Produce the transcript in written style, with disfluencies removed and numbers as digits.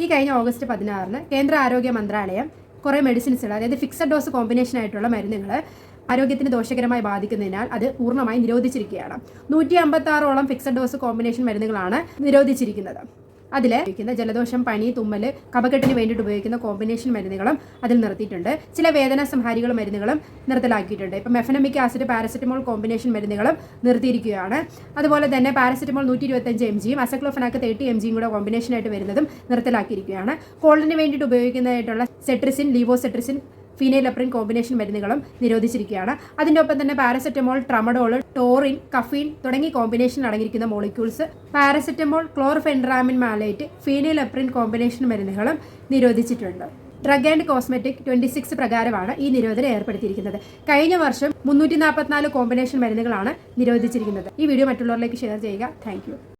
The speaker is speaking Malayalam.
ഈ കഴിഞ്ഞ ഓഗസ്റ്റ് 16 കേന്ദ്ര ആരോഗ്യ മന്ത്രാലയം കുറേ മെഡിസിൻസുകൾ, അതായത് ഫിക്സഡ് ഡോസ് കോമ്പിനേഷൻ ആയിട്ടുള്ള മരുന്നുകൾ ആരോഗ്യത്തിന് ദോഷകരമായി ബാധിക്കുന്നതിനാൽ അത് പൂർണ്ണമായി നിരോധിച്ചിരിക്കുകയാണ്. 156ഓളം ഫിക്സഡ് ഡോസ് കോമ്പിനേഷൻ മരുന്നുകളാണ് നിരോധിച്ചിരിക്കുന്നത്. അതിൽ ഉപയോഗിക്കുന്ന ജലദോഷം, പനി, തുമ്മൽ, കഫക്കെട്ടിന് വേണ്ടിയിട്ട് ഉപയോഗിക്കുന്ന കോമ്പിനേഷൻ മരുന്നുകളും അതിൽ നിർത്തിയിട്ടുണ്ട്. ചില വേദന സംഹാരികൾ മരുന്നുകളും നിർത്തലാക്കിയിട്ടുണ്ട്. ഇപ്പം മെഫനമിക് ആസിഡ്, പാരസെറ്റമോൾ കോമ്പിനേഷൻ മരുന്നുകളും നിർത്തിയിരിക്കുകയാണ്. അതുപോലെ തന്നെ പാരസെറ്റമോൾ 125 mg അസക്ലോഫെനാക്ക് 30 mg കൂടെ കോമ്പിനേഷനായിട്ട് വരുന്നതും നിർത്തലാക്കിയിരിക്കുകയാണ്. കോൾഡിന് വേണ്ടിയിട്ട് ഉപയോഗിക്കുന്നതായിട്ടുള്ള സെട്രിസിൻ, ലീവോസെട്രിസിൻ, ഫീനൈലെപ്രിൻ കോമ്പിനേഷൻ മരുന്നുകളും നിരോധിച്ചിരിക്കുകയാണ്. അതിൻ്റെ ഒപ്പം തന്നെ പാരസെറ്റമോൾ, ട്രമഡോൾ, ടോറിൻ, കഫീൻ തുടങ്ങി കോമ്പിനേഷൻ അടങ്ങിയിരിക്കുന്ന മോളിക്യൂൾസ്, പാരസെറ്റമോൾ, ക്ലോർഫെൻഡ്രാമിൻ മാലേറ്റ്, ഫീനൈലെപ്രിൻ കോമ്പിനേഷൻ മരുന്നുകളും നിരോധിച്ചിട്ടുണ്ട്. ഡ്രഗ് ആൻഡ് കോസ്മെറ്റിക് 26 പ്രകാരമാണ് ഈ നിരോധനം ഏർപ്പെടുത്തിയിരിക്കുന്നത്. കഴിഞ്ഞ വർഷം 344 കോമ്പിനേഷൻ മരുന്നുകളാണ് നിരോധിച്ചിരിക്കുന്നത്. ഈ വീഡിയോ മറ്റുള്ളവരിലേക്ക് ഷെയർ ചെയ്യുക. താങ്ക്